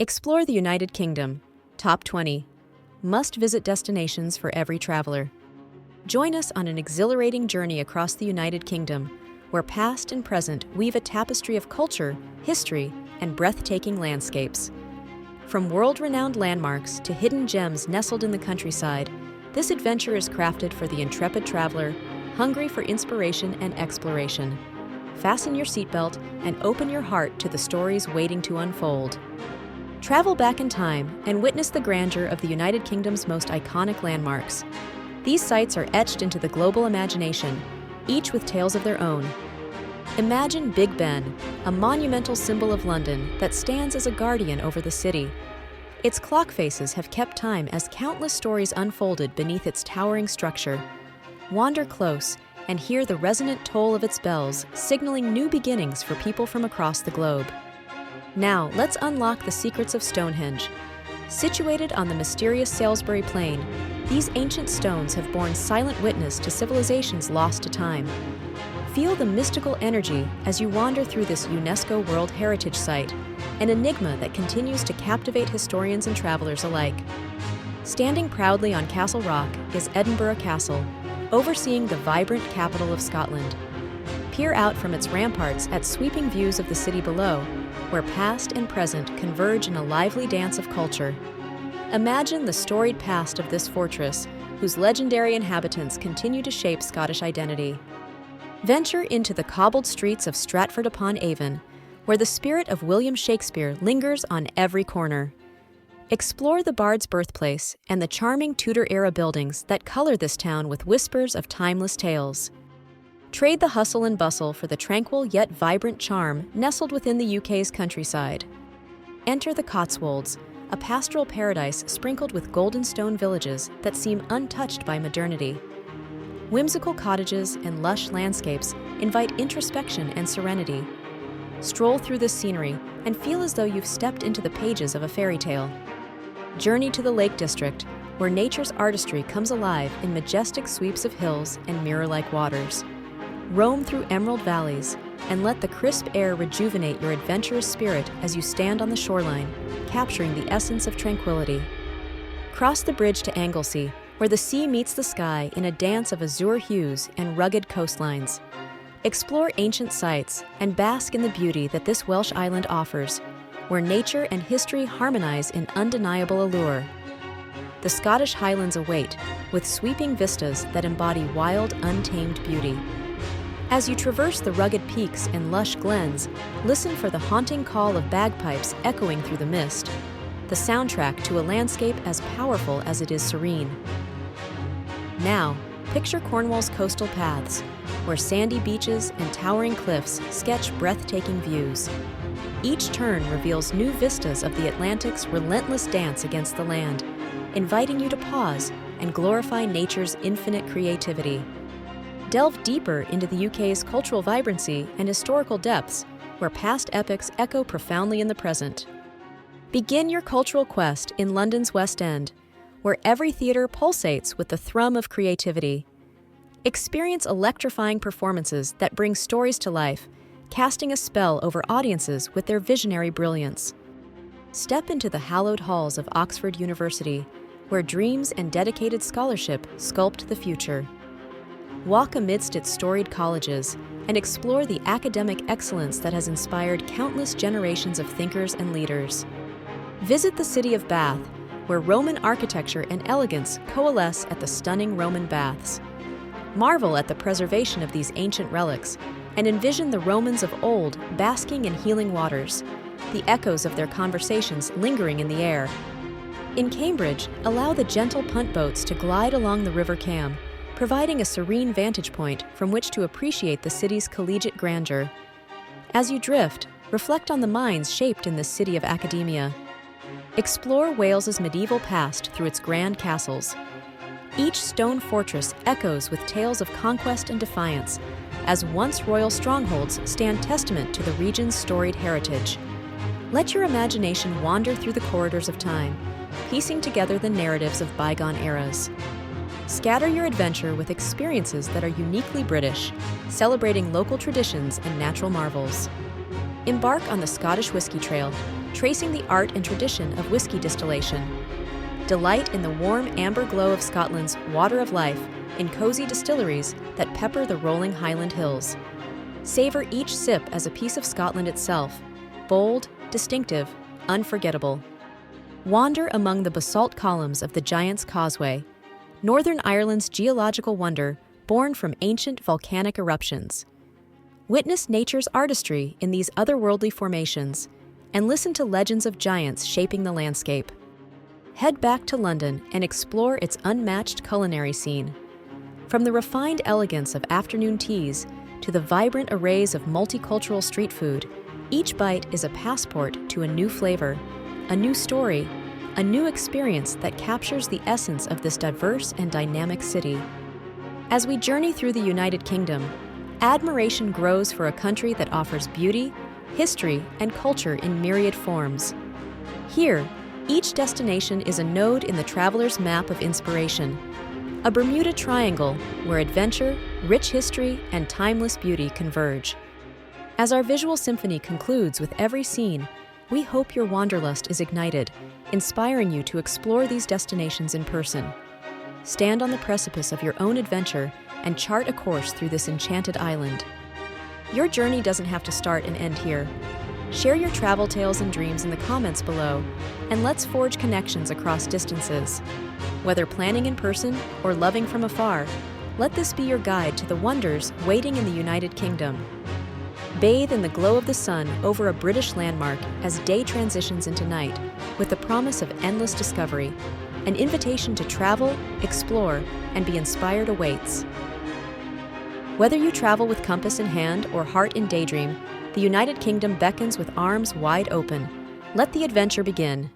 Explore the United Kingdom. Top 20. Must-visit destinations for every traveler. Join us on an exhilarating journey across the United Kingdom, where past and present weave a tapestry of culture, history, and breathtaking landscapes. From world-renowned landmarks to hidden gems nestled in the countryside, this adventure is crafted for the intrepid traveler, hungry for inspiration and exploration. Fasten your seatbelt and open your heart to the stories waiting to unfold. Travel back in time and witness the grandeur of the United Kingdom's most iconic landmarks. These sites are etched into the global imagination, each with tales of their own. Imagine Big Ben, a monumental symbol of London that stands as a guardian over the city. Its clock faces have kept time as countless stories unfolded beneath its towering structure. Wander close and hear the resonant toll of its bells, signaling new beginnings for people from across the globe. Now, let's unlock the secrets of Stonehenge. Situated on the mysterious Salisbury Plain, these ancient stones have borne silent witness to civilizations lost to time. Feel the mystical energy as you wander through this UNESCO World Heritage Site, an enigma that continues to captivate historians and travelers alike. Standing proudly on Castle Rock is Edinburgh Castle, overseeing the vibrant capital of Scotland. Peer out from its ramparts at sweeping views of the city below, where past and present converge in a lively dance of culture. Imagine the storied past of this fortress, whose legendary inhabitants continue to shape Scottish identity. Venture into the cobbled streets of Stratford-upon-Avon, where the spirit of William Shakespeare lingers on every corner. Explore the Bard's birthplace and the charming Tudor-era buildings that color this town with whispers of timeless tales. Trade the hustle and bustle for the tranquil yet vibrant charm nestled within the UK's countryside. Enter the Cotswolds, a pastoral paradise sprinkled with golden stone villages that seem untouched by modernity. Whimsical cottages and lush landscapes invite introspection and serenity. Stroll through this scenery and feel as though you've stepped into the pages of a fairy tale. Journey to the Lake District, where nature's artistry comes alive in majestic sweeps of hills and mirror-like waters. Roam through emerald valleys and let the crisp air rejuvenate your adventurous spirit as you stand on the shoreline, capturing the essence of tranquility. Cross the bridge to Anglesey, where the sea meets the sky in a dance of azure hues and rugged coastlines. Explore ancient sites and bask in the beauty that this Welsh island offers, where nature and history harmonize in undeniable allure. The Scottish Highlands await, with sweeping vistas that embody wild, untamed beauty. As you traverse the rugged peaks and lush glens, listen for the haunting call of bagpipes echoing through the mist, the soundtrack to a landscape as powerful as it is serene. Now, picture Cornwall's coastal paths, where sandy beaches and towering cliffs sketch breathtaking views. Each turn reveals new vistas of the Atlantic's relentless dance against the land, inviting you to pause and glorify nature's infinite creativity. Delve deeper into the UK's cultural vibrancy and historical depths, where past epics echo profoundly in the present. Begin your cultural quest in London's West End, where every theatre pulsates with the thrum of creativity. Experience electrifying performances that bring stories to life, casting a spell over audiences with their visionary brilliance. Step into the hallowed halls of Oxford University, where dreams and dedicated scholarship sculpt the future. Walk amidst its storied colleges and explore the academic excellence that has inspired countless generations of thinkers and leaders. Visit the city of Bath, where Roman architecture and elegance coalesce at the stunning Roman baths. Marvel at the preservation of these ancient relics and envision the Romans of old basking in healing waters, the echoes of their conversations lingering in the air. In Cambridge, allow the gentle punt boats to glide along the River Cam, providing a serene vantage point from which to appreciate the city's collegiate grandeur. As you drift, reflect on the minds shaped in this city of academia. Explore Wales's medieval past through its grand castles. Each stone fortress echoes with tales of conquest and defiance, as once royal strongholds stand testament to the region's storied heritage. Let your imagination wander through the corridors of time, piecing together the narratives of bygone eras. Scatter your adventure with experiences that are uniquely British, celebrating local traditions and natural marvels. Embark on the Scottish Whiskey Trail, tracing the art and tradition of whiskey distillation. Delight in the warm amber glow of Scotland's water of life in cozy distilleries that pepper the rolling Highland hills. Savor each sip as a piece of Scotland itself, bold, distinctive, unforgettable. Wander among the basalt columns of the Giant's Causeway, Northern Ireland's geological wonder born from ancient volcanic eruptions. Witness nature's artistry in these otherworldly formations and listen to legends of giants shaping the landscape. Head back to London and explore its unmatched culinary scene. From the refined elegance of afternoon teas to the vibrant arrays of multicultural street food, each bite is a passport to a new flavor, a new story, a new experience that captures the essence of this diverse and dynamic city. As we journey through the United Kingdom, admiration grows for a country that offers beauty, history, and culture in myriad forms. Here, each destination is a node in the traveler's map of inspiration, a Bermuda Triangle where adventure, rich history, and timeless beauty converge. As our visual symphony concludes with every scene, we hope your wanderlust is ignited, inspiring you to explore these destinations in person. Stand on the precipice of your own adventure and chart a course through this enchanted island. Your journey doesn't have to start and end here. Share your travel tales and dreams in the comments below, and let's forge connections across distances. Whether planning in person or loving from afar, let this be your guide to the wonders waiting in the United Kingdom. Bathe in the glow of the sun over a British landmark as day transitions into night, with the promise of endless discovery. An invitation to travel, explore, and be inspired awaits. Whether you travel with compass in hand or heart in daydream, the United Kingdom beckons with arms wide open. Let the adventure begin.